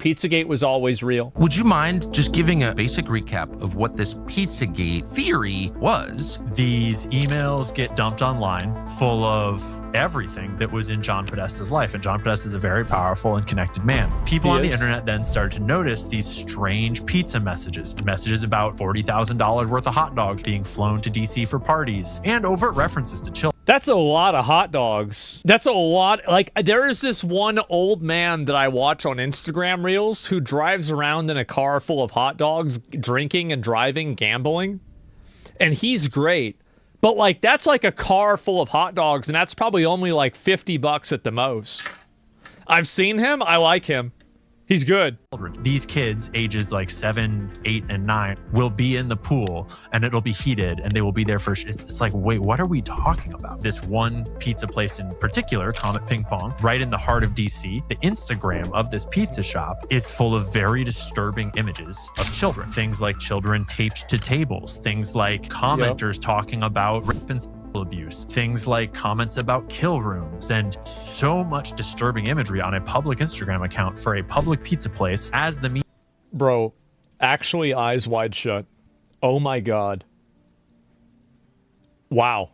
Pizzagate was always real. Would you mind just giving a basic recap of what this Pizzagate theory was? These emails get dumped online full of everything that was in John Podesta's life. And John Podesta is a very powerful and connected man. People on the internet then started to notice these strange pizza messages about $40,000 worth of hot dogs being flown to DC for parties, and overt references to children. That's a lot of hot dogs. That's a lot. Like, there is this one old man that I watch on Instagram Reels who drives around in a car full of hot dogs, drinking and driving, gambling. And he's great. But, like, that's like a car full of hot dogs, and that's probably only like $50 at the most. I've seen him. I like him. He's good. These kids, ages like 7, 8, and 9, will be in the pool, and it'll be heated, and they will be there for. It's like, wait, what are we talking about? This one pizza place in particular, Comet Ping Pong, right in the heart of DC. The Instagram of this pizza shop is full of very disturbing images of children. Things like children taped to tables. Things like commenters talking about rape and abuse, things like comments about kill rooms, and so much disturbing imagery on a public Instagram account for a public pizza place as the Bro, actually eyes wide shut. Oh my God. Wow.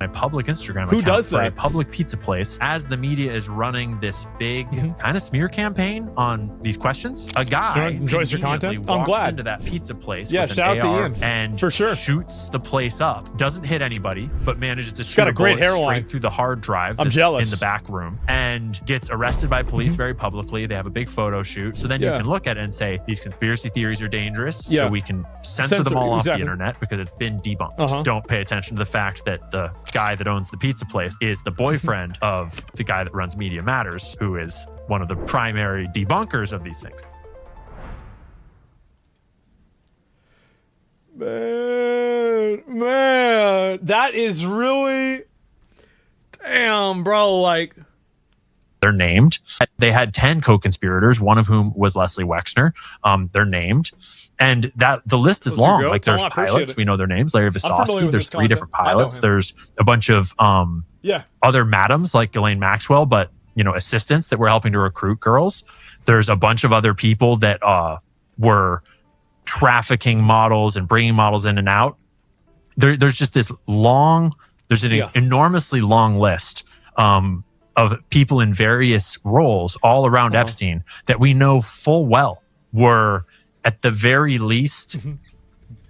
a public Instagram Who account does for that? a public pizza place as the media is running this big kind of smear campaign on these questions. A guy enjoys your content. I'm walks glad. into that pizza place Yeah, with shout an out to AR Ian. and For sure. shoots the place up. Doesn't hit anybody, but manages to shoot got a great bullet hairline. straight through the hard drive I'm that's jealous. in the back room, and gets arrested by police very publicly. They have a big photo shoot. So then you Yeah. can look at it and say, these conspiracy theories are dangerous. Yeah. So we can censor them Censor, all off exactly. the internet because it's been debunked. Uh-huh. Don't pay attention to the fact that the guy that owns the pizza place is the boyfriend of the guy that runs Media Matters, who is one of the primary debunkers of these things. Man, that is really, damn, bro. Like, They're named. They had 10 co-conspirators, one of whom was Leslie Wexner. They're named. And that the list is Those are long. good. Like there's I appreciate pilots. it. We know their names. Larry familiar Visosky. with There's this 3 different content. I know pilots. him. There's a bunch of yeah. other madams like Ghislaine Maxwell, but assistants that were helping to recruit girls. There's a bunch of other people that were trafficking models and bringing models in and out. There's just this long, there's an enormously long list of people in various roles all around Epstein that we know full well were at the very least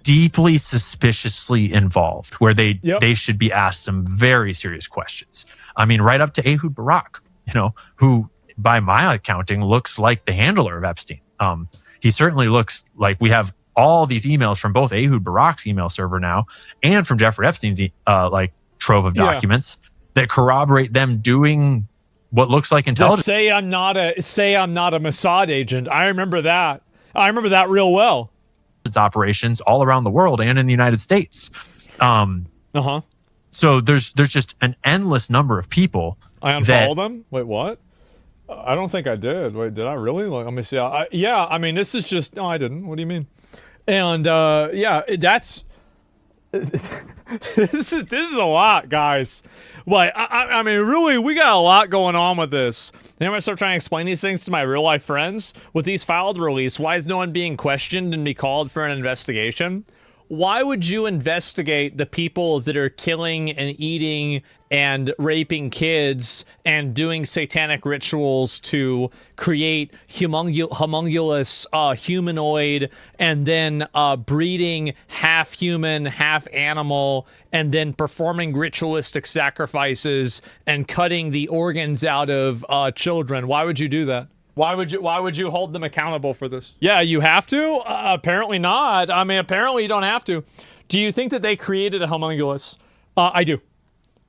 deeply suspiciously involved, where they should be asked some very serious questions. I mean, right up to Ehud Barak, who by my accounting looks like the handler of Epstein. He certainly looks like we have all these emails from both Ehud Barak's email server now and from Jeffrey Epstein's trove of documents that corroborate them doing what looks like intelligence. Say I'm not a Mossad agent. I remember that. I remember that real well. Operations all around the world and in the United States. So there's just an endless number of people. I unfollowed them? Wait, what? I don't think I did. Wait, did I really? Let me see. I mean, this is just... No, I didn't. What do you mean? And, that's... this is a lot, guys. Like, I mean, really, we got a lot going on with this. Then I'm going to start trying to explain these things to my real-life friends. With these filed release, why is no one being questioned and be called for an investigation? Why would you investigate the people that are killing and eating and raping kids and doing satanic rituals to create homunculus humanoid and then breeding half human, half animal, and then performing ritualistic sacrifices and cutting the organs out of children? Why would you do that? Why would you hold them accountable for this? Yeah, you have to? Apparently not. I mean, apparently you don't have to. Do you think that they created a homunculus? I do.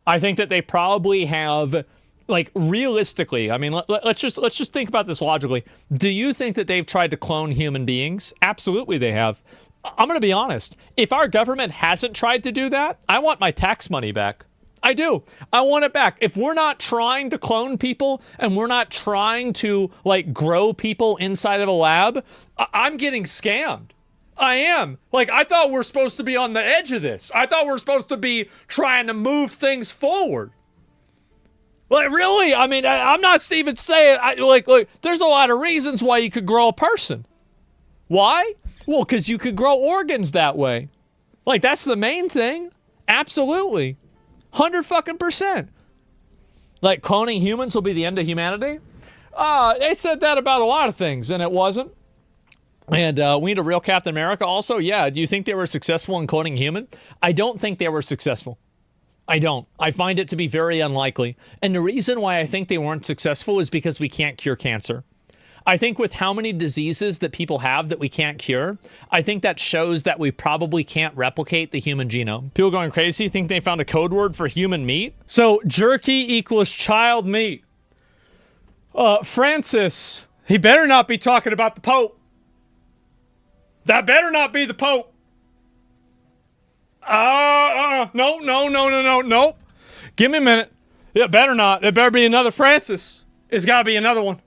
I think that they probably have, like, realistically. I mean, let's just think about this logically. Do you think that they've tried to clone human beings? Absolutely, they have. I'm going to be honest. If our government hasn't tried to do that, I want my tax money back. I do. I want it back. If we're not trying to clone people and we're not trying to, like, grow people inside of a lab, I'm getting scammed. I am. Like, I thought we're supposed to be on the edge of this. I thought we're supposed to be trying to move things forward. Like, really? I mean, I'm not even saying, look, there's a lot of reasons why you could grow a person. Why? Well, because you could grow organs that way. Like, that's the main thing. Absolutely. 100%. Like, cloning humans will be the end of humanity? They said that about a lot of things, and it wasn't. And we need a real Captain America also. Yeah, do you think they were successful in cloning human? I don't think they were successful. I don't. I find it to be very unlikely. And the reason why I think they weren't successful is because we can't cure cancer. I think with how many diseases that people have that we can't cure, I think that shows that we probably can't replicate the human genome. People going crazy think they found a code word for human meat. So jerky equals child meat. Francis, he better not be talking about the Pope. That better not be the Pope. No. Give me a minute. It better not. There better be another Francis. It's got to be another one.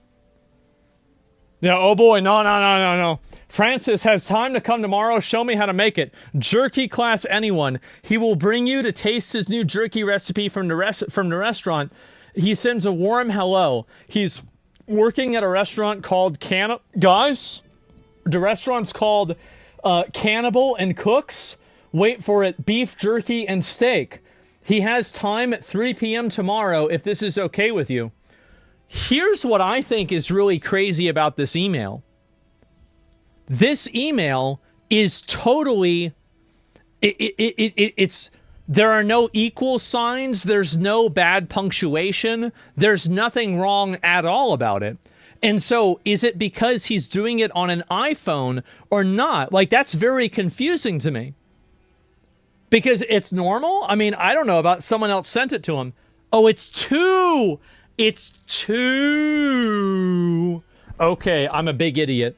Yeah, oh boy, no. Francis has time to come tomorrow. Show me how to make it. Jerky class anyone. He will bring you to taste his new jerky recipe from the restaurant. He sends a warm hello. He's working at a restaurant called Guys, the restaurant's called Cannibal and Cooks. Wait for it, beef jerky and steak. He has time at 3 p.m. tomorrow if this is okay with you. Here's what I think is really crazy about this email. This email is totally, it's, there are no equal signs. There's no bad punctuation. There's nothing wrong at all about it. And so is it because he's doing it on an iPhone or not? Like, that's very confusing to me. Because it's normal? I mean, I don't know about someone else sent it to him. Oh, it's 2. It's 2. Okay, I'm a big idiot.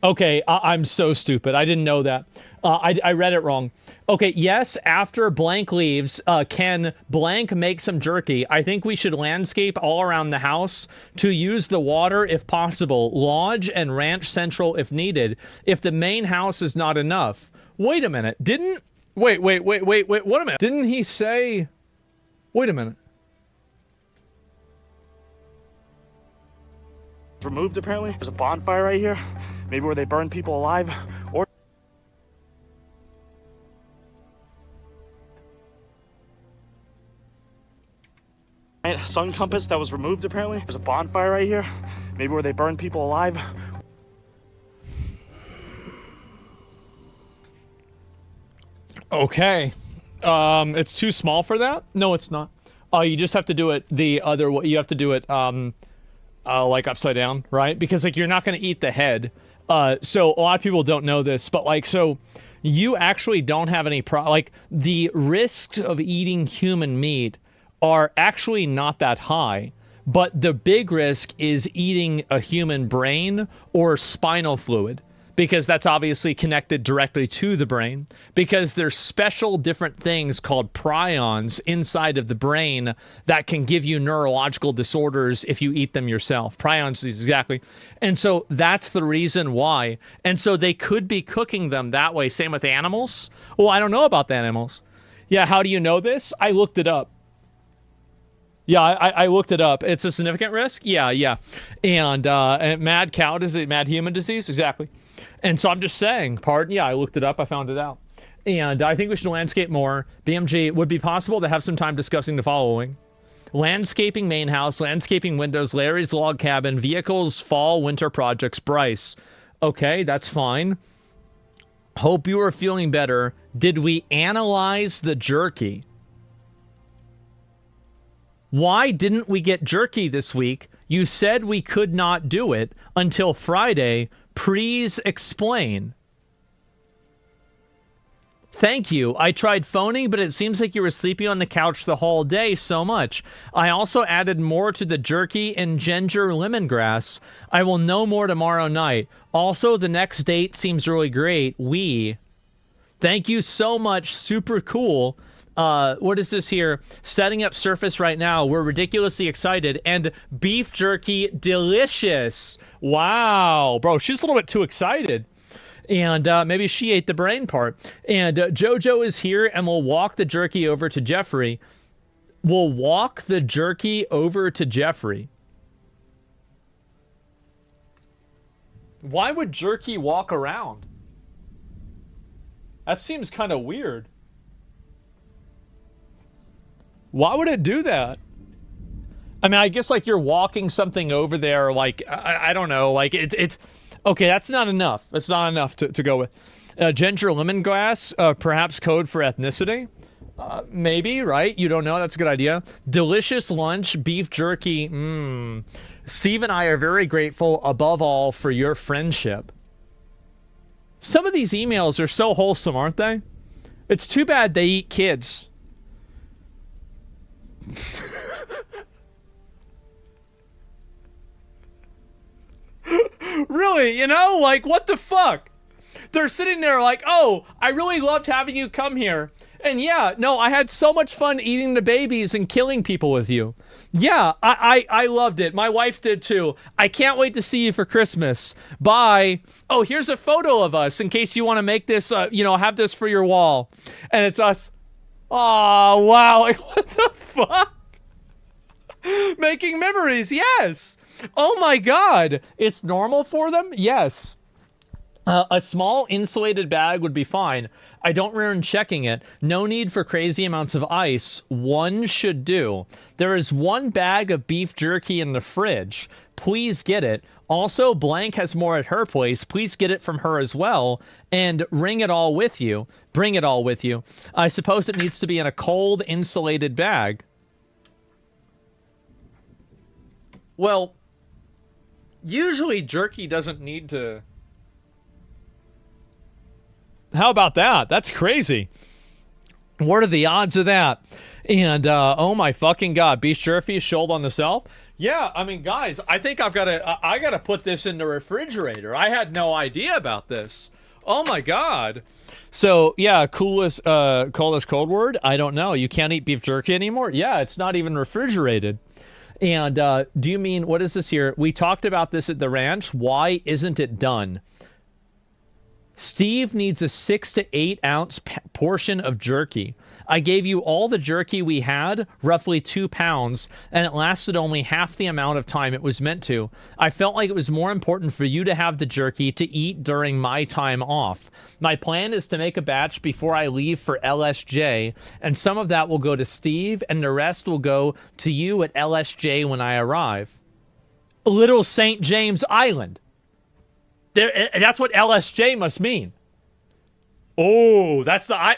Okay, I'm so stupid. I didn't know that. I read it wrong. Okay, yes, after blank leaves, can blank make some jerky? I think we should landscape all around the house to use the water if possible. Lodge and ranch central if needed. If the main house is not enough. Wait a minute. Wait a minute. Didn't he say... Wait a minute. Removed apparently. There's a bonfire right here. Maybe where they burn people alive. Or sun compass that was removed apparently. There's a bonfire right here. Maybe where they burn people alive. Okay. It's too small for that? No, it's not. You just have to do it the other way. You have to do it like upside down, right? Because like you're not going to eat the head. So a lot of people don't know this, but like, so you actually don't have any like the risks of eating human meat are actually not that high, but the big risk is eating a human brain or spinal fluid, because that's obviously connected directly to the brain, because there's special different things called prions inside of the brain that can give you neurological disorders if you eat them yourself. Prions, exactly. And so that's the reason why. And so they could be cooking them that way. Same with animals. Well, I don't know about the animals. Yeah, how do you know this? I looked it up. Yeah, I looked it up. It's a significant risk? Yeah. And mad cow disease, mad human disease? Exactly. And so I'm just saying, pardon, yeah, I looked it up, I found it out. And I think we should landscape more. BMG, would be possible to have some time discussing the following. Landscaping main house, landscaping windows, Larry's log cabin, vehicles, fall, winter projects, Bryce. Okay, that's fine. Hope you are feeling better. Did we analyze the jerky? Why didn't we get jerky this week? You said we could not do it until Friday. Please explain. Thank you. I tried phoning, but it seems like you were sleeping on the couch the whole day so much. I also added more to the jerky and ginger lemongrass. I will know more tomorrow night. Also, the next date seems really great. Thank you so much. Super cool. What is this here? Setting up surface right now. We're ridiculously excited. And beef jerky, delicious. Wow. Bro, she's a little bit too excited. And maybe she ate the brain part. And Jojo is here and will walk the jerky over to Jeffrey. will walk the jerky over to Jeffrey. Why would jerky walk around? That seems kind of weird. Why would it do that? I mean, I guess like you're walking something over there, like, I don't know, like it's okay, that's not enough. That's not enough to go with. Ginger lemongrass, perhaps code for ethnicity. Maybe, right? You don't know. That's a good idea. Delicious lunch, beef jerky. Steve and I are very grateful, above all, for your friendship. Some of these emails are so wholesome, aren't they? It's too bad they eat kids. Really, you know? Like, what the fuck? They're sitting there like, oh, I really loved having you come here. And yeah, no, I had so much fun eating the babies and killing people with you. Yeah, I loved it. My wife did too. I can't wait to see you for Christmas. Bye. Oh, here's a photo of us in case you want to make this, have this for your wall. And it's us. Oh, wow. Like, what the fuck? Making memories, yes. Oh my God. It's normal for them? Yes. A small insulated bag would be fine. I don't recommend checking it. No need for crazy amounts of ice. One should do. There is one bag of beef jerky in the fridge. Please get it. Also, Blank has more at her place. Please get it from her as well. And bring it all with you. Bring it all with you. I suppose it needs to be in a cold, insulated bag. Well, usually jerky doesn't need to... How about that? That's crazy. What are the odds of that? And, oh my fucking God, beef jerky shoulder on the shelf? Yeah, I mean, guys, I think I gotta put this in the refrigerator. I had no idea about this. Oh my God. So, yeah, coolest code word? I don't know. You can't eat beef jerky anymore? Yeah, it's not even refrigerated. And, do you mean, what is this here? We talked about this at the ranch. Why isn't it done? Steve needs a 6 to 8 ounce portion of jerky. I gave you all the jerky we had, roughly 2 pounds, and it lasted only half the amount of time it was meant to. I felt like it was more important for you to have the jerky to eat during my time off. My plan is to make a batch before I leave for LSJ, and some of that will go to Steve, and the rest will go to you at LSJ when I arrive. Little St. James Island. That's what LSJ must mean. Oh, that's the...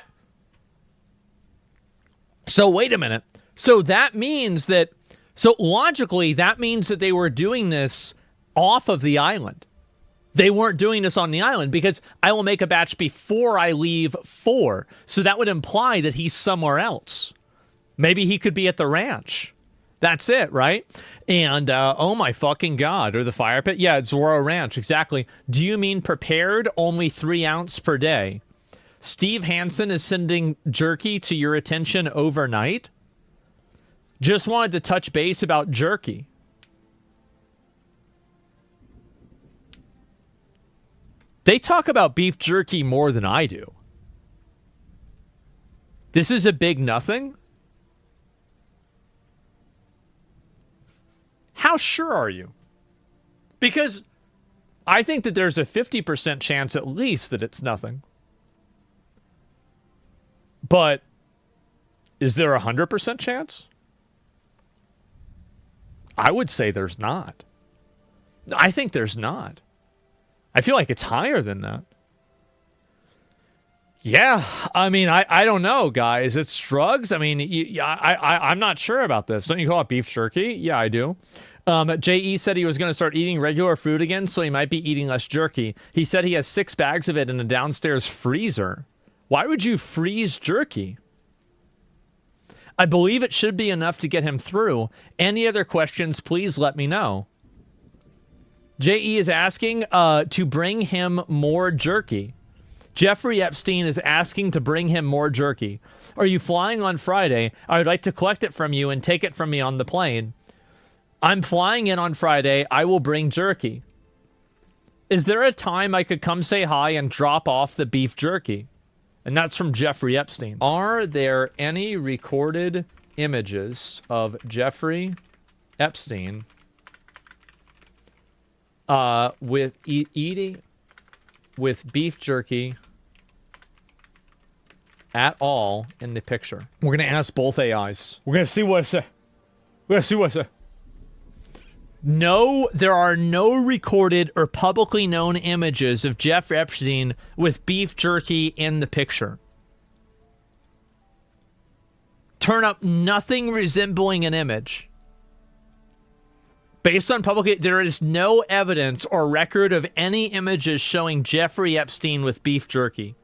So wait a minute. So that means that... So logically, that means that they were doing this off of the island. They weren't doing this on the island because I will make a batch before I leave for. So that would imply that he's somewhere else. Maybe he could be at the ranch. That's it, right? And, oh my fucking God. Or the fire pit? Yeah, it's Zorro Ranch, exactly. Do you mean prepared? Only 3 ounce per day. Steve Hansen is sending jerky to your attention overnight? Just wanted to touch base about jerky. They talk about beef jerky more than I do. This is a big nothing? How sure are you? Because I think that there's a 50% chance at least that it's nothing. But is there a 100% chance? I would say there's not. I think there's not. I feel like it's higher than that. Yeah, I mean, I don't know, guys. It's drugs. I mean, I'm not sure about this. Don't you call it beef jerky? Yeah, I do. J.E. said he was going to start eating regular food again, so he might be eating less jerky. He said he has 6 bags of it in a downstairs freezer. Why would you freeze jerky? I believe it should be enough to get him through. Any other questions, please let me know. J.E. is asking to bring him more jerky. Jeffrey Epstein is asking to bring him more jerky. Are you flying on Friday? I would like to collect it from you and take it from me on the plane. I'm flying in on Friday. I will bring jerky. Is there a time I could come say hi and drop off the beef jerky? And that's from Jeffrey Epstein. Are there any recorded images of Jeffrey Epstein with eating with beef jerky at all in the picture. We're gonna ask both AIs. We're gonna see what it say. We're gonna see what it say. No, there are no recorded or publicly known images of Jeffrey Epstein with beef jerky in the picture. Turn up nothing resembling an image. Based on public, there is no evidence or record of any images showing Jeffrey Epstein with beef jerky.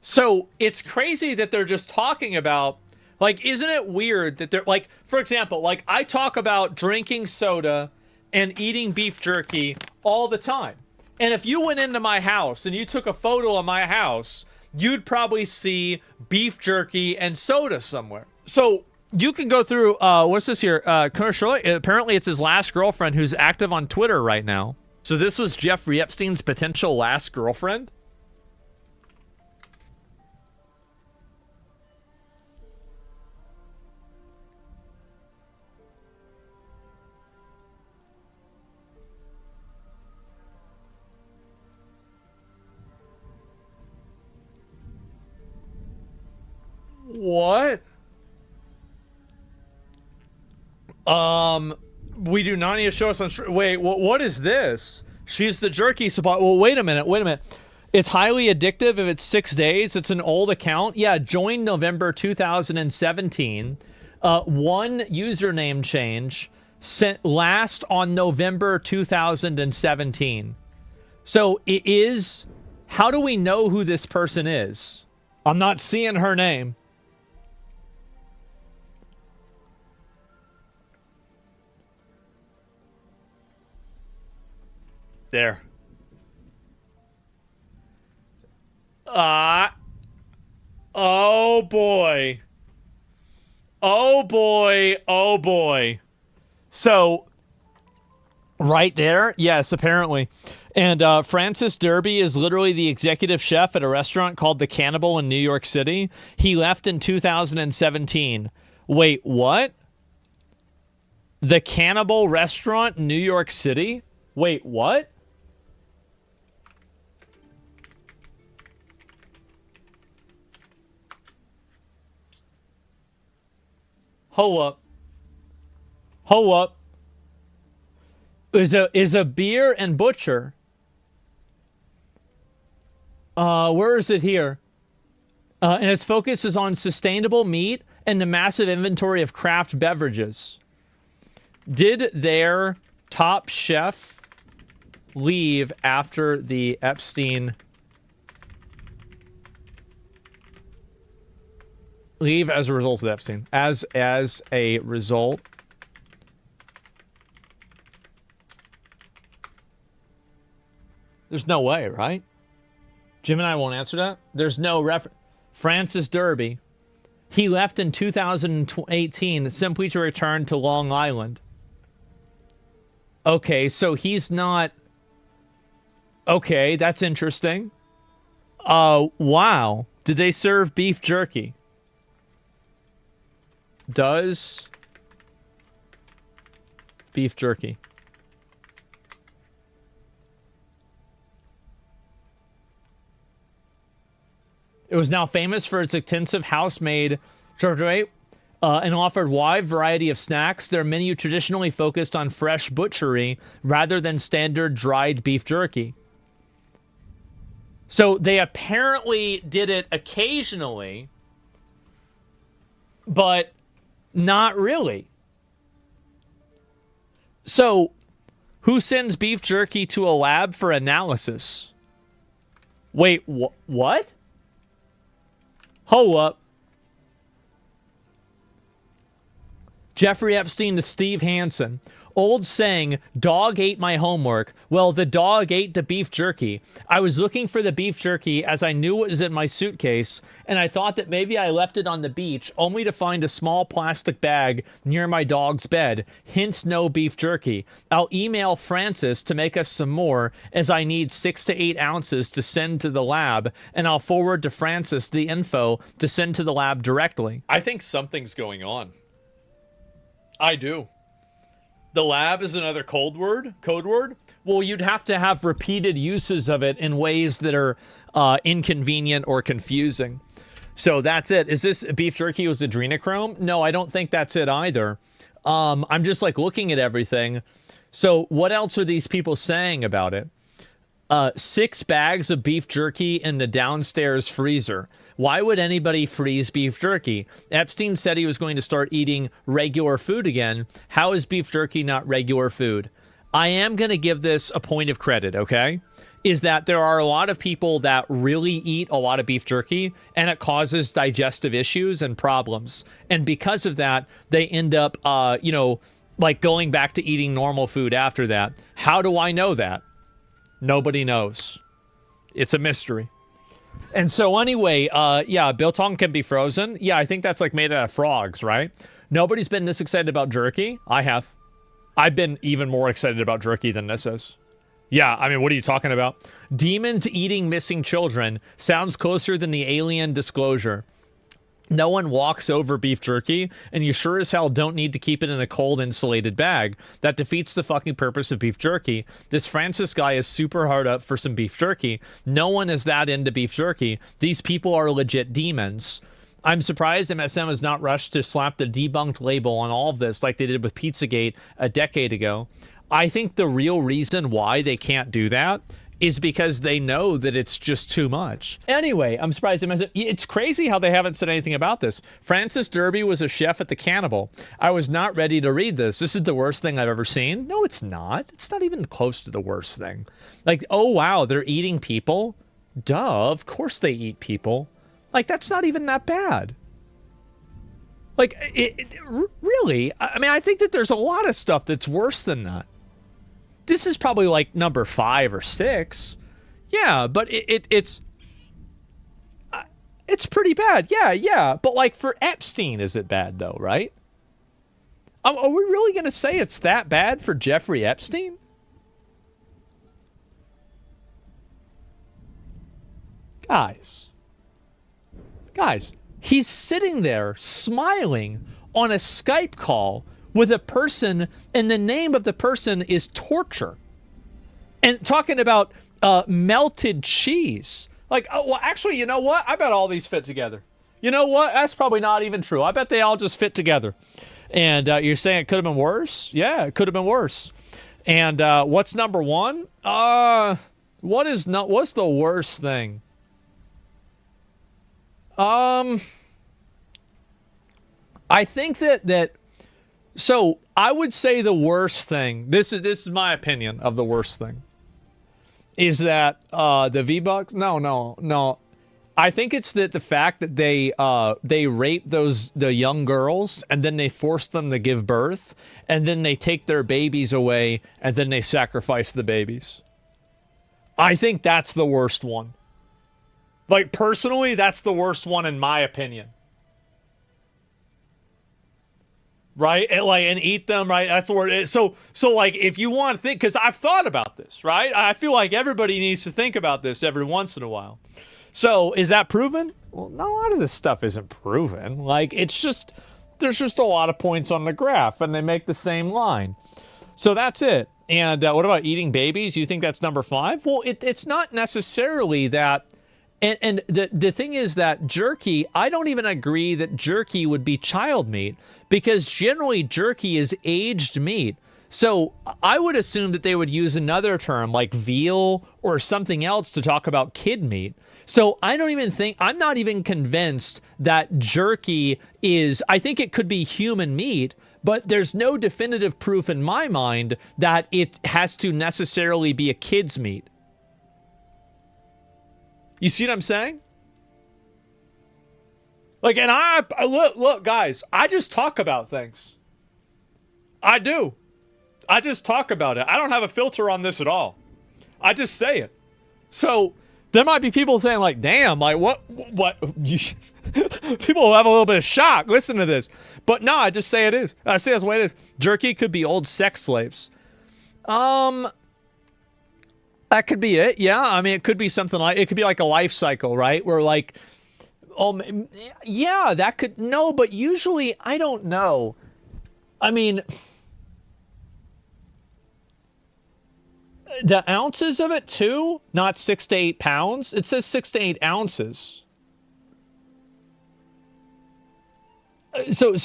So it's crazy that they're just talking about, like, isn't it weird that they're, like, for example, like, I talk about drinking soda and eating beef jerky all the time. And if you went into my house and you took a photo of my house, you'd probably see beef jerky and soda somewhere. So you can go through, what's this here? Commercial. Apparently it's his last girlfriend who's active on Twitter right now. So this was Jeffrey Epstein's potential last girlfriend? What? We do not need to show us on. Wait, what is this? She's the jerky supply. Well, wait a minute. It's highly addictive if it's 6 days. It's an old account. Yeah, joined November 2017. One username change sent last on November 2017. So it is. How do we know who this person is? I'm not seeing her name. There. Oh boy. Oh boy. Oh boy. So, right there? Yes, apparently. And Francis Derby is literally the executive chef at a restaurant called The Cannibal in New York City. He left in 2017. Wait, what? The Cannibal restaurant in New York City? Wait, what? Hold up. Is a beer and butcher. Where is it here? And its focus is on sustainable meat and a massive inventory of craft beverages. Did their top chef leave after the Epstein... Leave as a result of Epstein. As a result. There's no way, right? Jim and I won't answer that. There's no reference. Francis Derby. He left in 2018 simply to return to Long Island. Okay, so he's not... Okay, that's interesting. Wow. Did they serve beef jerky? Does beef jerky. It was now famous for its extensive house-made charcuterie and offered a wide variety of snacks. Their menu traditionally focused on fresh butchery rather than standard dried beef jerky. So they apparently did it occasionally, but not really. So, who sends beef jerky to a lab for analysis? Wait, what? Hold up. Jeffrey Epstein to Steve Hansen. Old saying, dog ate my homework. Well, the dog ate the beef jerky. I was looking for the beef jerky as I knew it was in my suitcase, and I thought that maybe I left it on the beach, only to find a small plastic bag near my dog's bed. Hence, no beef jerky. I'll email Francis to make us some more, as I need 6 to 8 ounces to send to the lab, and I'll forward to Francis the info to send to the lab directly. I think something's going on. I do. The lab is another code word? Well, you'd have to have repeated uses of it in ways that are inconvenient or confusing. So that's it. Is this beef jerky was adrenochrome? No, I don't think that's it either. I'm just like looking at everything. So what else are these people saying about it? 6 bags of beef jerky in the downstairs freezer. Why would anybody freeze beef jerky? Epstein said he was going to start eating regular food again. How is beef jerky not regular food? I am going to give this a point of credit, okay? Is that there are a lot of people that really eat a lot of beef jerky, and it causes digestive issues and problems. And because of that, they end up, like going back to eating normal food after that. How do I know that? Nobody knows. It's a mystery. And so anyway, biltong can be frozen. Yeah, I think that's like made out of frogs, right? Nobody's been this excited about jerky. I have. I've been even more excited about jerky than this is. Yeah, I mean, what are you talking about? Demons eating missing children sounds closer than the alien disclosure. No one walks over beef jerky, and you sure as hell don't need to keep it in a cold insulated bag. That defeats the fucking purpose of beef jerky. This Francis guy is super hard up for some beef jerky. No one is that into beef jerky. These people are legit demons. I'm surprised MSM has not rushed to slap the debunked label on all of this like they did with Pizzagate a decade ago. I think the real reason why they can't do that is because they know that it's just too much. Anyway, I'm surprised. It's crazy how they haven't said anything about this. Francis Derby was a chef at the Cannibal. I was not ready to read this. This is the worst thing I've ever seen. No, it's not. It's not even close to the worst thing. Like, oh, wow, they're eating people? Duh, of course they eat people. Like, that's not even that bad. Like, really? I mean, I think that there's a lot of stuff that's worse than that. This is probably like number 5 or 6. Yeah, but it's pretty bad. Yeah. But like for Epstein, is it bad though, right? Are we really going to say it's that bad for Jeffrey Epstein? Guys, he's sitting there smiling on a Skype call with a person, and the name of the person is torture. And talking about melted cheese. Like, oh, well, actually, you know what? I bet all these fit together. You know what? That's probably not even true. I bet they all just fit together. And you're saying it could have been worse? Yeah, it could have been worse. And what's number 1? What's the worst thing? I think that so I would say the worst thing, this is my opinion of the worst thing, is that the V-Bucks, no. I think it's that the fact that they rape the young girls, and then they force them to give birth, and then they take their babies away, and then they sacrifice the babies. I think that's the worst one. Like, personally, that's the worst one in my opinion. Right? And eat them, right? That's the word. So like, if you want to think, because I've thought about this, right? I feel like everybody needs to think about this every once in a while. So, is that proven? Well, no, a lot of this stuff isn't proven. Like, it's just, there's just a lot of points on the graph, and they make the same line. So that's it. And what about eating babies? You think that's number 5? Well, it's not necessarily that. And the thing is that jerky, I don't even agree that jerky would be child meat, because generally jerky is aged meat. So I would assume that they would use another term like veal or something else to talk about kid meat. So I'm not even convinced that jerky is, I think it could be human meat, but there's no definitive proof in my mind that it has to necessarily be a kid's meat. You see what I'm saying? Like, and I look, guys, I just talk about things. I do. I just talk about it. I don't have a filter on this at all. I just say it. So there might be people saying like, damn, like what, people will have a little bit of shock. Listen to this. But no, I just say it is. I say that's the way it is. Jerky could be old sex slaves. That could be it. Yeah. I mean, it could be something like, it could be like a life cycle, right? Where like, oh yeah, that could, no, but usually I don't know. I mean, the ounces of it too, not 6 to 8 pounds. It says 6 to 8 ounces. So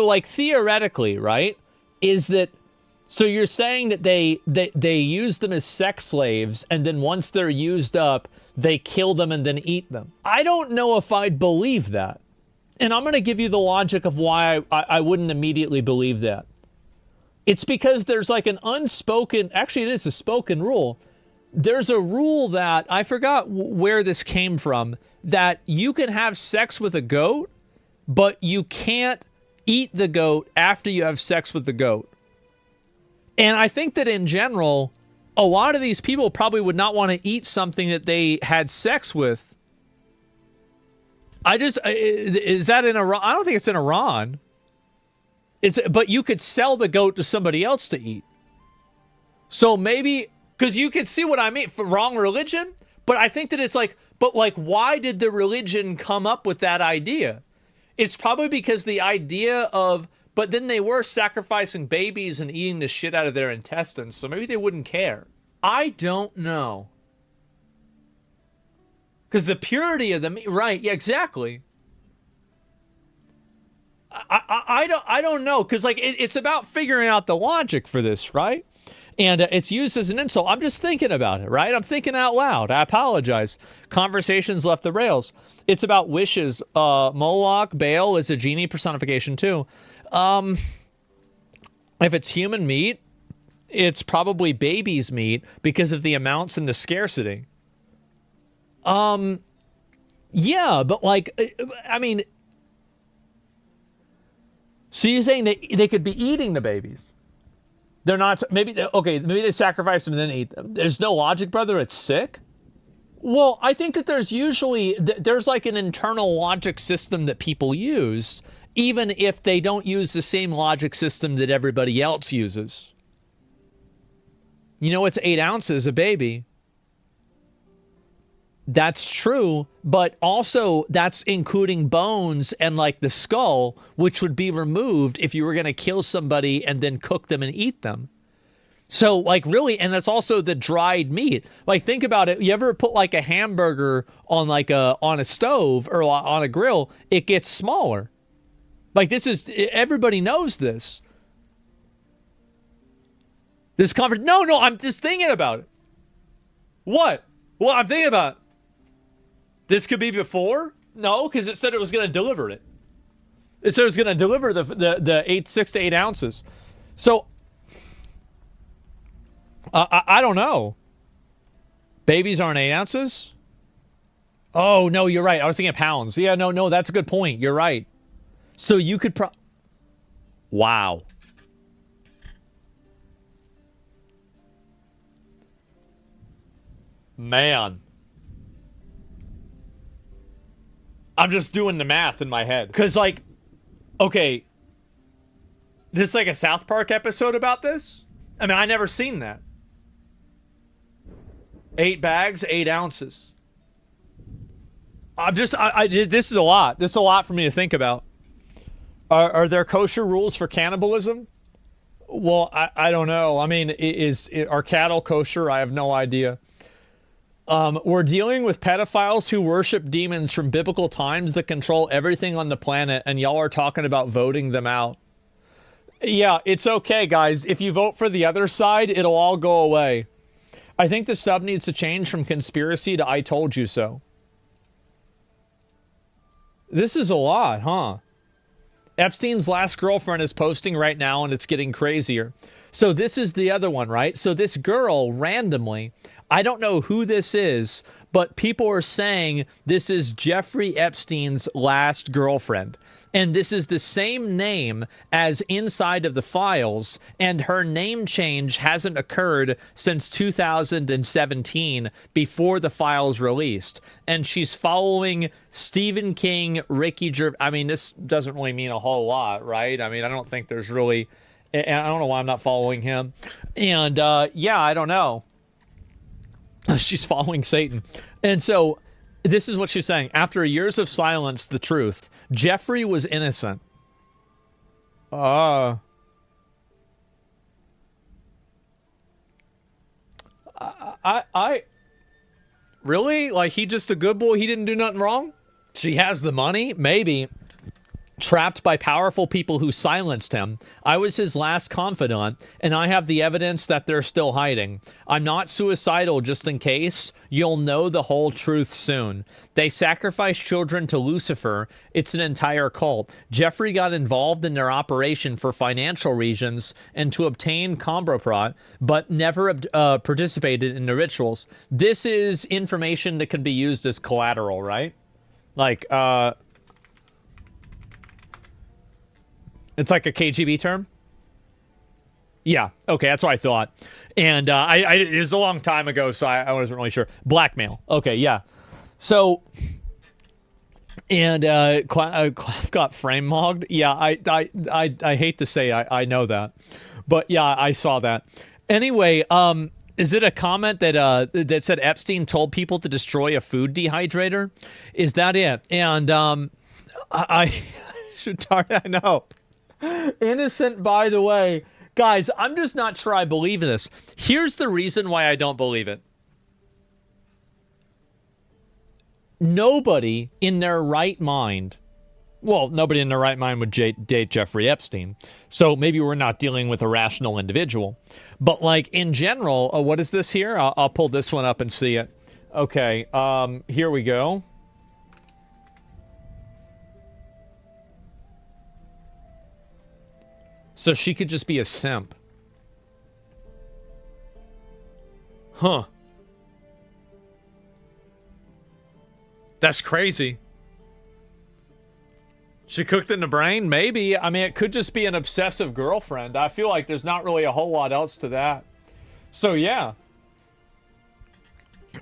like theoretically, right? Is that, so you're saying that they use them as sex slaves, and then once they're used up, they kill them and then eat them. I don't know if I'd believe that. And I'm going to give you the logic of why I wouldn't immediately believe that. It's because there's like an unspoken, actually it is a spoken rule. There's a rule that, I forgot where this came from, that you can have sex with a goat, but you can't eat the goat after you have sex with the goat. And I think that in general, a lot of these people probably would not want to eat something that they had sex with. Is that in Iran? I don't think it's in Iran. But you could sell the goat to somebody else to eat. So maybe, because you can see what I mean, for wrong religion, but I think that it's like, but like, why did the religion come up with that idea? It's probably because the idea of, but then they were sacrificing babies and eating the shit out of their intestines, so maybe they wouldn't care. I don't know. Because the purity of the meat, right, yeah, exactly. I don't know, because like it's about figuring out the logic for this, right? And it's used as an insult. I'm just thinking about it, right? I'm thinking out loud. I apologize. Conversations left the rails. It's about wishes. Moloch, Baal is a genie personification too. If it's human meat, it's probably baby's meat because of the amounts and the scarcity. Yeah, but like, I mean, so you're saying that they could be eating the babies? They're not, maybe they sacrifice them and then eat them. There's no logic, brother. It's sick. Well, I think that there's usually, there's like an internal logic system that people use, even if they don't use the same logic system that everybody else uses. You know, it's 8 ounces a baby. That's true, but also that's including bones and like the skull, which would be removed if you were going to kill somebody and then cook them and eat them. So like really, and that's also the dried meat. Like think about it. You ever put like a hamburger on like on a stove or on a grill, it gets smaller. Like this is, everybody knows this. This conversation, no, I'm just thinking about it. What? Well, I'm thinking about it. This could be before? No, because it said it was going to deliver it. It said it was going to deliver the 6 to 8 ounces. So, I don't know. Babies aren't 8 ounces? Oh, no, you're right. I was thinking of pounds. Yeah, no, that's a good point. You're right. So you could wow. Man. I'm just doing the math in my head. Because, like, okay, this like a South Park episode about this? I mean, I never seen that. 8 bags, 8 ounces. This is a lot. This is a lot for me to think about. Are there kosher rules for cannibalism? Well, I don't know. I mean, are cattle kosher? I have no idea. We're dealing with pedophiles who worship demons from biblical times that control everything on the planet, and y'all are talking about voting them out. Yeah, it's okay, guys. If you vote for the other side, it'll all go away. I think the sub needs to change from conspiracy to I told you so. This is a lot, huh? Epstein's last girlfriend is posting right now, and it's getting crazier. So this is the other one, right? So this girl randomly, I don't know who this is, but people are saying this is Jeffrey Epstein's last girlfriend. And this is the same name as inside of the files, and her name change hasn't occurred since 2017 before the files released. And she's following Stephen King, Ricky Gervais. I mean, this doesn't really mean a whole lot, right? I mean, I don't think there's really, I don't know why I'm not following him. And yeah, I don't know. She's following Satan. And so this is what she's saying. After years of silence, the truth. Jeffrey was innocent. I really? Like, he just a good boy? He didn't do nothing wrong? She has the money? Maybe. Trapped by powerful people who silenced him. I was his last confidant, and I have the evidence that they're still hiding. I'm not suicidal, just in case. You'll know the whole truth soon. They sacrificed children to Lucifer. It's an entire cult. Jeffrey got involved in their operation for financial reasons and to obtain Comboprot, but never participated in the rituals. This is information that can be used as collateral, right? Like, it's like a KGB term? Yeah, okay, that's what I thought. And it was a long time ago, so I wasn't really sure. Blackmail. Okay, yeah. So, and Clef got frame mogged. Yeah, I hate to say I know that. But yeah, I saw that. Anyway, is it a comment that that said Epstein told people to destroy a food dehydrator? Is that it? And I should I know. Innocent, by the way. Guys, I'm just not sure I believe this. Here's the reason why I don't believe it. Nobody in their right mind, well, nobody in their right mind would date Jeffrey Epstein. So maybe we're not dealing with a rational individual. But like in general, what is this here? I'll pull this one up and see it. Okay, here we go. So she could just be a simp. Huh. That's crazy. She cooked in the brain? Maybe. I mean, it could just be an obsessive girlfriend. I feel like there's not really a whole lot else to that. So, yeah.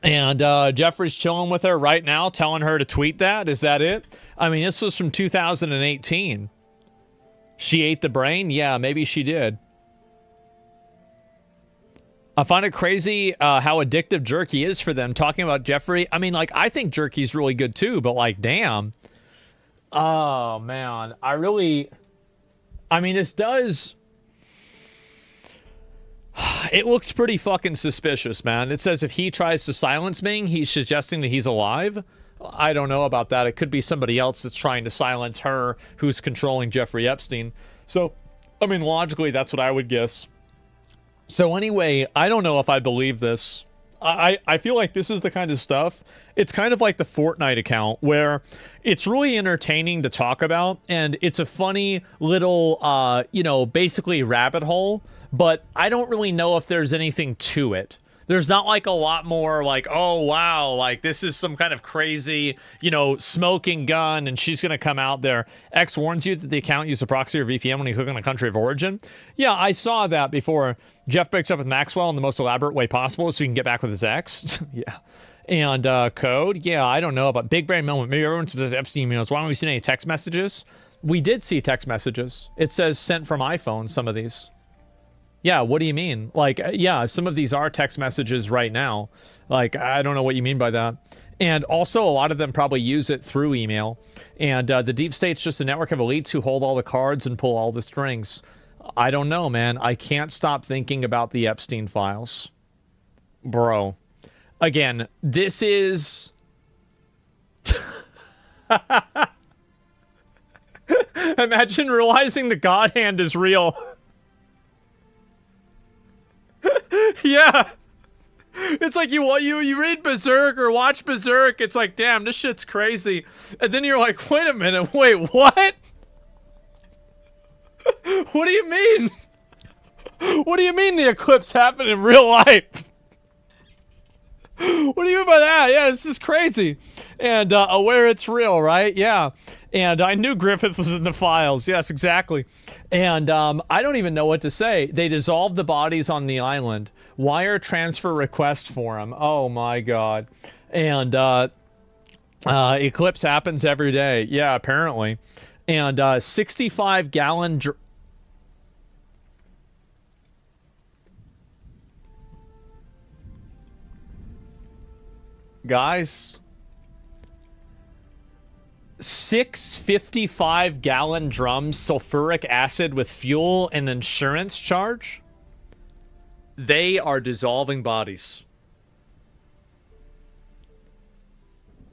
And Jeffrey's chilling with her right now, telling her to tweet that. Is that it? I mean, this was from 2018. She ate the brain? Yeah, maybe she did. I find it crazy how addictive jerky is for them. Talking about Jeffrey, I mean, like, I think jerky's really good too, but like, damn. Oh, man. I mean, this does... It looks pretty fucking suspicious, man. It says if he tries to silence me, he's suggesting that he's alive. I don't know about that. It could be somebody else that's trying to silence her who's controlling Jeffrey Epstein. So, I mean, logically, that's what I would guess. So anyway, I don't know if I believe this. I feel like this is the kind of stuff, it's kind of like the Fortnite account where it's really entertaining to talk about, and it's a funny little, you know, basically rabbit hole, but I don't really know if there's anything to it. There's not like a lot more like, oh, wow, like this is some kind of crazy, you know, smoking gun and she's going to come out there. X warns you that the account used a proxy or VPN when you click on the country of origin. Yeah, I saw that before. Jeff breaks up with Maxwell in the most elaborate way possible so he can get back with his ex. Yeah. And code. Yeah, I don't know about big brain moment. Maybe everyone says Epstein emails. Why don't we see any text messages? We did see text messages. It says sent from iPhone, some of these. Yeah, what do you mean? Like, yeah, some of these are text messages right now. Like, I don't know what you mean by that. And also, a lot of them probably use it through email. And the deep state's just a network of elites who hold all the cards and pull all the strings. I don't know, man. I can't stop thinking about the Epstein Files. Bro. Again, this is... Imagine realizing the God Hand is real. Yeah. It's like you read Berserk or watch Berserk, it's like, damn, this shit's crazy. And then you're like, wait a minute, wait, what? What do you mean? What do you mean the eclipse happened in real life? What do you mean by that? Yeah, this is crazy. And aware it's real, right? Yeah. And I knew Griffith was in the files. Yes, exactly. And I don't even know what to say. They dissolved the bodies on the island. Wire transfer request for him. Oh, my God. And eclipse happens every day. Yeah, apparently. And 65-gallon... Guys, 6 55-gallon drums sulfuric acid with fuel and insurance charge. They are dissolving bodies.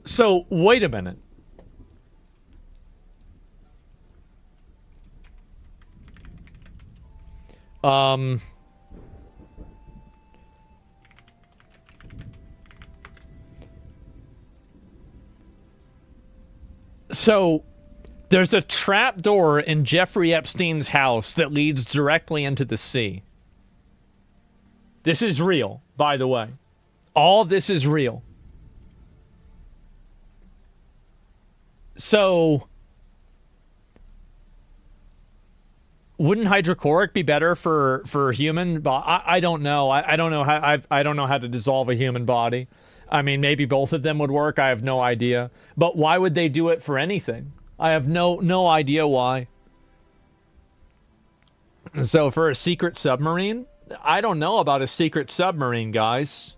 So, wait a minute. So, there's a trap door in Jeffrey Epstein's house that leads directly into the sea. This is real, by the way. All of this is real. So, wouldn't hydrochloric be better for human? I don't know. I don't know how I don't know how to dissolve a human body. I mean, maybe both of them would work. I have no idea. But why would they do it for anything? I have no idea why. So for a secret submarine, I don't know about a secret submarine, guys.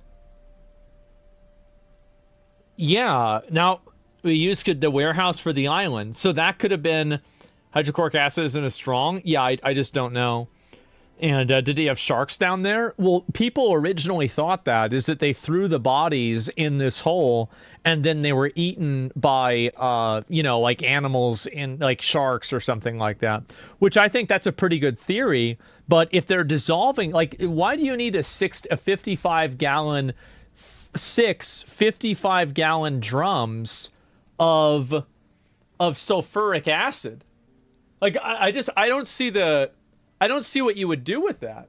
Yeah. Now we used the warehouse for the island, so that could have been hydrochloric acid isn't as strong. Yeah, I just don't know. And did he have sharks down there? Well, people originally thought that they threw the bodies in this hole and then they were eaten by, like animals in like sharks or something like that, which I think that's a pretty good theory. But if they're dissolving, like, why do you need a 55-gallon drums of sulfuric acid? Like, I don't see what you would do with that.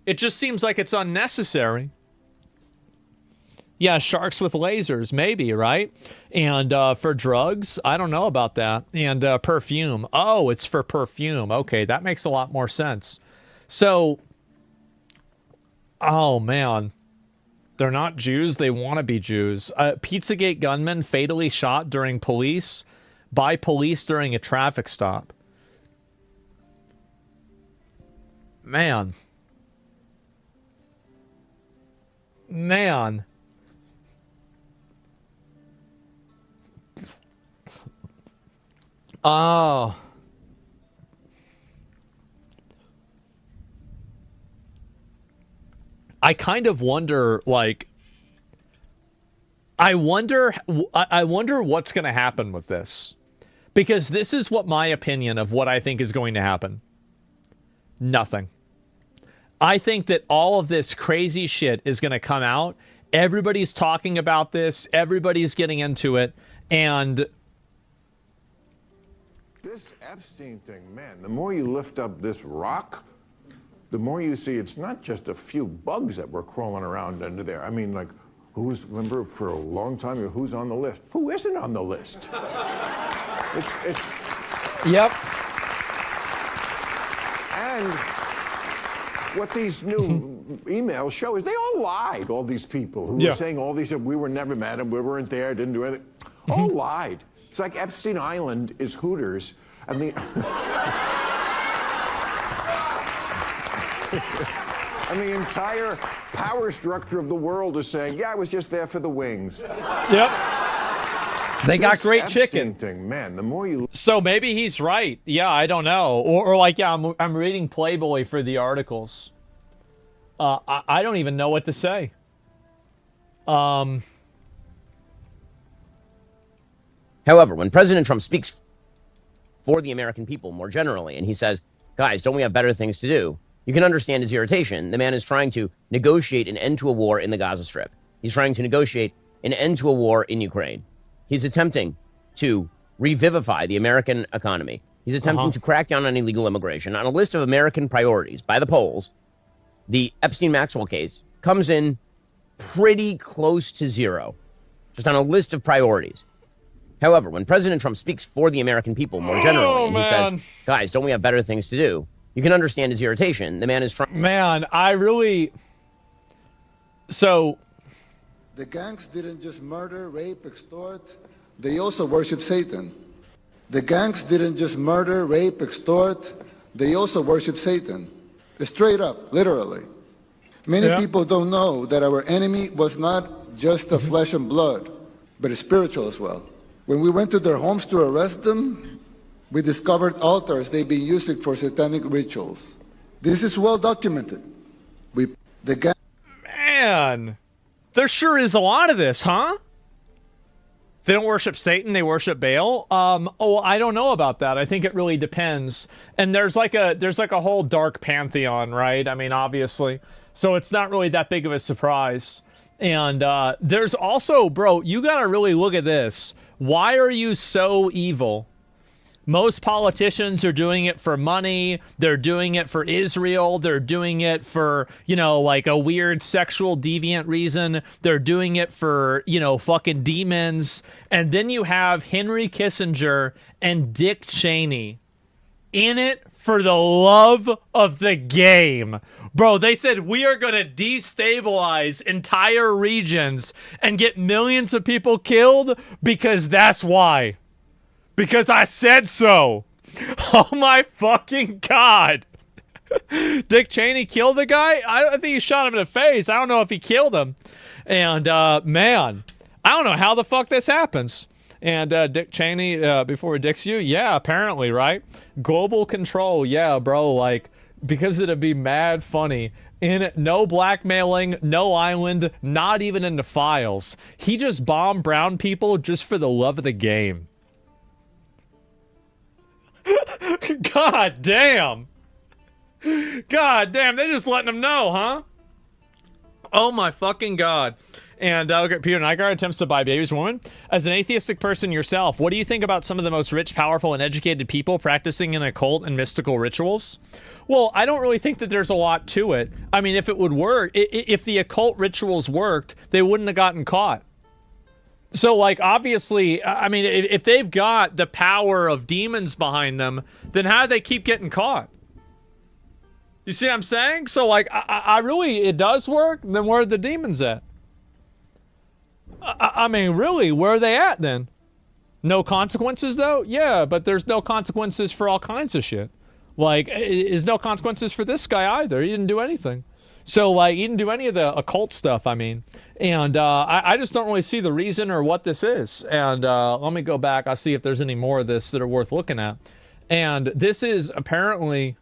It just seems like it's unnecessary. Yeah, sharks with lasers, maybe, right? And for drugs, I don't know about that. And perfume. Oh, it's for perfume. Okay, that makes a lot more sense. So, oh man. They're not Jews, they want to be Jews. Pizzagate gunman fatally shot by police during a traffic stop. Man. Oh. I kind of wonder, like, I wonder what's going to happen with this. Because this is what my opinion of what I think is going to happen. Nothing. I think that all of this crazy shit is going to come out. Everybody's talking about this. Everybody's getting into it. And this Epstein thing, man, the more you lift up this rock, the more you see it's not just a few bugs that were crawling around under there. I mean, like, remember for a long time, who's on the list? Who isn't on the list? It's. Yep. And what these new emails show is they all lied, all these people who were saying all these, we were never met and we weren't there, didn't do anything. All lied. It's like Epstein Island is Hooters. And the and the entire power structure of the world is saying, yeah, I was just there for the wings. Yep. They got great Epstein chicken. Thing, man, the more you... So maybe he's right. Yeah, I don't know. Or like, yeah, I'm reading Playboy for the articles. I don't even know what to say. However, when President Trump speaks for the American people more generally, and he says, guys, don't we have better things to do? You can understand his irritation. The man is trying to negotiate an end to a war in the Gaza Strip. He's trying to negotiate an end to a war in Ukraine. He's attempting to revivify the American economy. He's attempting to crack down on illegal immigration. On a list of American priorities by the polls, the Epstein-Maxwell case comes in pretty close to zero, just on a list of priorities. However, when President Trump speaks for the American people more generally, and he says, guys, don't we have better things to do? You can understand his irritation. The man is trying. Man, I really. So. The gangs didn't just murder, rape, extort. They also worship Satan. The gangs didn't just murder, rape, extort. They also worship Satan. Straight up, literally. Many people don't know that our enemy was not just a flesh and blood, but a spiritual as well. When we went to their homes to arrest them, we discovered altars they've been using for satanic rituals. This is well documented. Man, there sure is a lot of this, huh? They don't worship Satan, they worship Baal. I don't know about that. I think it really depends. And there's like a whole dark pantheon, right? I mean, obviously. So it's not really that big of a surprise. And there's also, bro, you gotta really look at this. Why are you so evil? Most politicians are doing it for money. They're doing it for Israel. They're doing it for, like a weird sexual deviant reason. They're doing it for, fucking demons. And then you have Henry Kissinger and Dick Cheney in it for the love of the game. Bro, they said we are going to destabilize entire regions and get millions of people killed because that's why. Because I said so. Oh my fucking God. Dick Cheney killed the guy? I think he shot him in the face. I don't know if he killed him. And, man, I don't know how the fuck this happens. And Dick Cheney, before he dicks you? Yeah, apparently, right? Global control. Yeah, bro, like, because it'd be mad funny. In no blackmailing, no island, not even in the files. He just bombed brown people just for the love of the game. God damn. God damn, they're just letting them know, huh? Oh my fucking God. And okay, Peter Nygaard attempts to buy babies woman. As an atheistic person yourself, what do you think about some of the most rich, powerful, and educated people practicing an occult and mystical rituals? Well, I don't really think that there's a lot to it. I mean, if it would work, if the occult rituals worked, they wouldn't have gotten caught. So, like, obviously, I mean, if they've got the power of demons behind them, then how do they keep getting caught? You see what I'm saying? So, like, I really, it does work, then where are the demons at? I mean, really, where are they at then? No consequences, though? Yeah, but there's no consequences for all kinds of shit. Like, there's no consequences for this guy either. He didn't do anything. So, like, he didn't do any of the occult stuff, I mean. And I just don't really see the reason or what this is. And let me go back. I'll see if there's any more of this that are worth looking at. And this is apparently...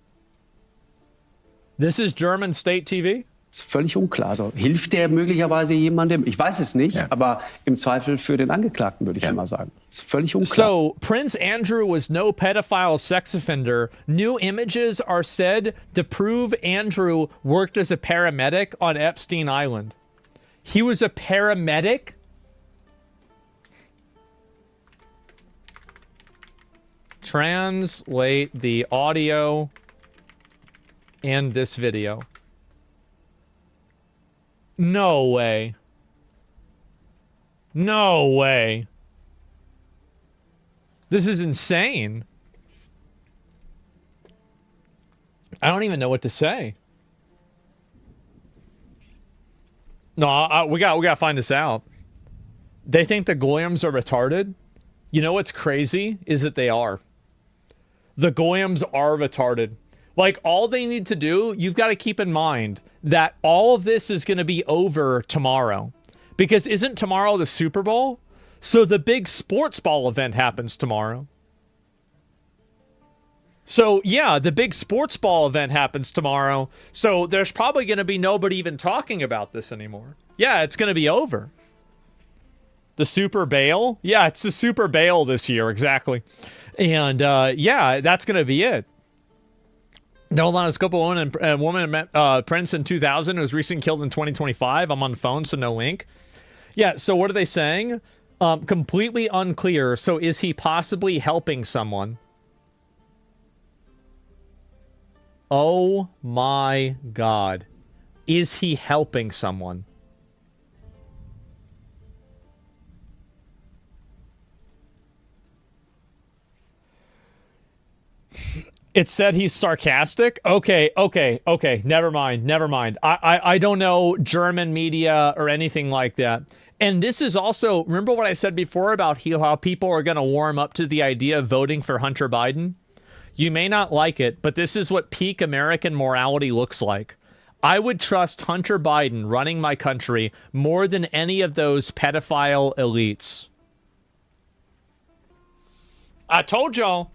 This is German state TV? Ist völlig unklar. Also hilft der möglicherweise jemandem? Ich weiß es nicht, aber im Zweifel für den Angeklagten, würde ich immer sagen. Ist völlig unklar. So, Prince Andrew was no pedophile sex offender. New images are said to prove Andrew worked as a paramedic on Epstein Island. He was a paramedic? Translate the audio in this video. No way. No way. This is insane. I don't even know what to say. No, we got to find this out. They think the Goyams are retarded. You know what's crazy is that they are. The Goyams are retarded. Like, all they need to do, you've got to keep in mind that all of this is going to be over tomorrow. Because isn't tomorrow the Super Bowl? So the big sports ball event happens tomorrow. So, yeah, the big sports ball event happens tomorrow. So there's probably going to be nobody even talking about this anymore. Yeah, it's going to be over. The Super Bowl? Yeah, it's the Super Bowl this year, exactly. And, yeah, that's going to be it. No line of scope of a woman met Prince in 2000 who was recently killed in 2025. I'm on the phone, so no link. Yeah, so what are they saying? Completely unclear. So is he possibly helping someone? Oh my God. Is he helping someone? It said he's sarcastic? Okay. Never mind. I don't know German media or anything like that. And this is also, remember what I said before about how people are going to warm up to the idea of voting for Hunter Biden? You may not like it, but this is what peak American morality looks like. I would trust Hunter Biden running my country more than any of those pedophile elites. I told y'all.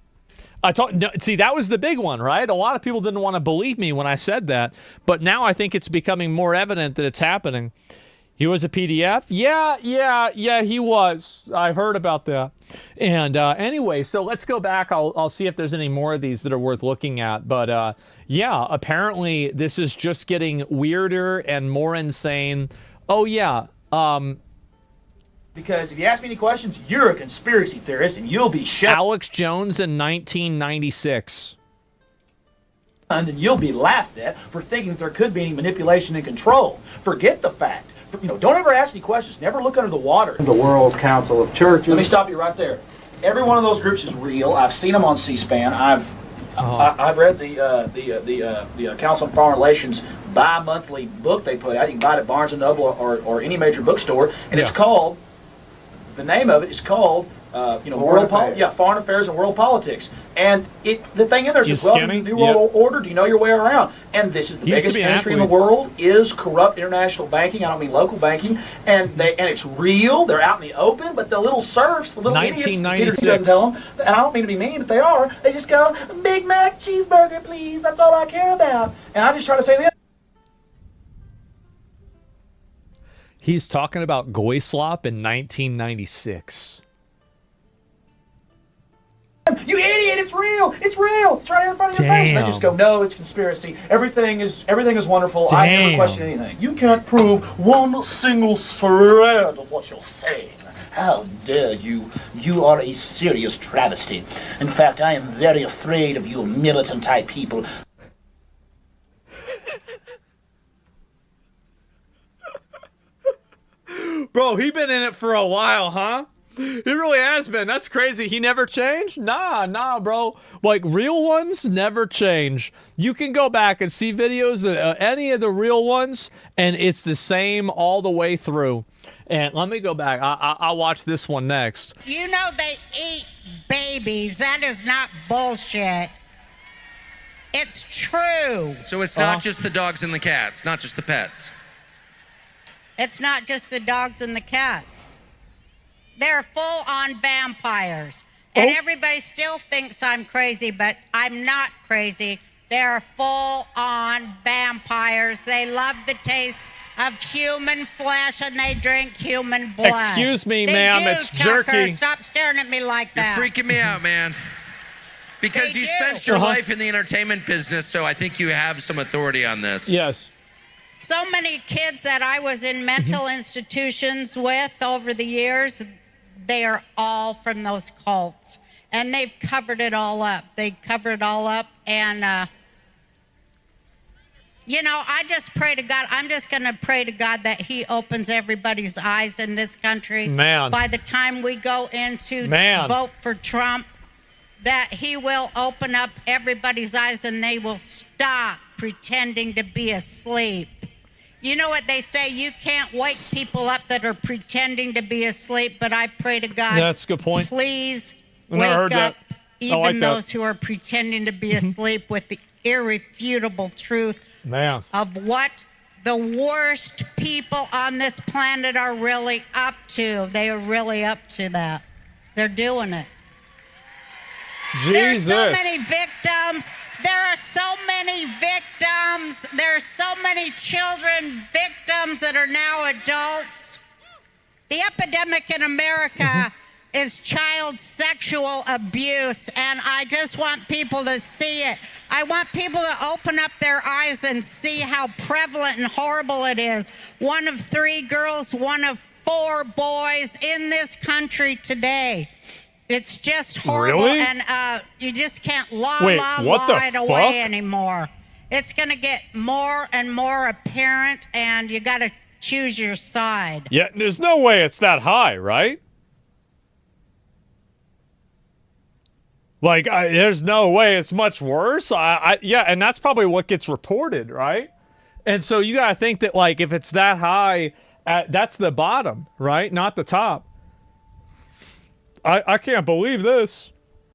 No, see, that was the big one, right? A lot of people didn't want to believe me when I said that, but now I think it's becoming more evident that it's happening. He was a PDF? Yeah, he was. I've heard about that. And anyway, so let's go back. I'll see if there's any more of these that are worth looking at. But yeah, apparently this is just getting weirder and more insane. Oh, yeah. Because if you ask me any questions, you're a conspiracy theorist and you'll be shut. Alex Jones in 1996. And you'll be laughed at for thinking there could be any manipulation and control. Forget the fact. Don't ever ask any questions. Never look under the water. The World Council of Churches. Let me stop you right there. Every one of those groups is real. I've seen them on C-SPAN. I've read the Council on Foreign Relations bi-monthly book they put out. You can buy it at Barnes & Noble or any major bookstore. And it's called, the name of it is called, Foreign Affairs and World Politics. And the thing in there is, well, New World Order, do you know your way around? And this is the biggest industry in the world, is corrupt international banking. I don't mean local banking. And it's real. They're out in the open. But the little serfs, the little 1996. idiots, doesn't tell them, and I don't mean to be mean, but they are. They just go, Big Mac cheeseburger, please. That's all I care about. And I just try to say this. He's talking about Goyslop in 1996. You idiot! It's real! It's real! It's right here in front of your face. And they just go, no, it's conspiracy. Everything is wonderful. I never question anything. You can't prove one single thread of what you're saying. How dare you? You are a serious travesty. In fact, I am very afraid of you militant type people. Bro, he been in it for a while, huh? He really has been. That's crazy. He never changed? Nah, bro. Like, real ones never change. You can go back and see videos of any of the real ones, and it's the same all the way through. And let me go back. I'll watch this one next. You know they eat babies. That is not bullshit. It's true. So it's not just the dogs and the cats, not just the pets. It's not just the dogs and the cats. They're full-on vampires. And everybody still thinks I'm crazy, but I'm not crazy. They're full-on vampires. They love the taste of human flesh, and they drink human blood. Excuse me, ma'am, it's jerky. Stop staring at me like that. You're freaking me out, man. Because you spent your life in the entertainment business, so I think you have some authority on this. Yes. So many kids that I was in mental institutions with over the years, they are all from those cults. And they've covered it all up. And, I just pray to God. I'm just going to pray to God that he opens everybody's eyes in this country. Man. By the time we go into vote for Trump, that he will open up everybody's eyes and they will stop pretending to be asleep. You know what they say, you can't wake people up that are pretending to be asleep, but I pray to God, that's a good point. Please wake up even those who are pretending to be asleep with the irrefutable truth of what the worst people on this planet are really up to. They are really up to that. They're doing it. Jesus. There's so many victims. There are so many victims. There are so many children victims that are now adults. The epidemic in America is child sexual abuse, and I just want people to see it. I want people to open up their eyes and see how prevalent and horrible it is. 1 of 3 girls, 1 of 4 boys in this country today. It's just horrible, and you just can't lie it away anymore. it's going to get more and more apparent, and you got to choose your side. Yeah, there's no way it's that high, right? Like, there's no way it's much worse. Yeah, and that's probably what gets reported, right? And so you gotta think that, like, if it's that high, that's the bottom, right? Not the top. I can't believe this.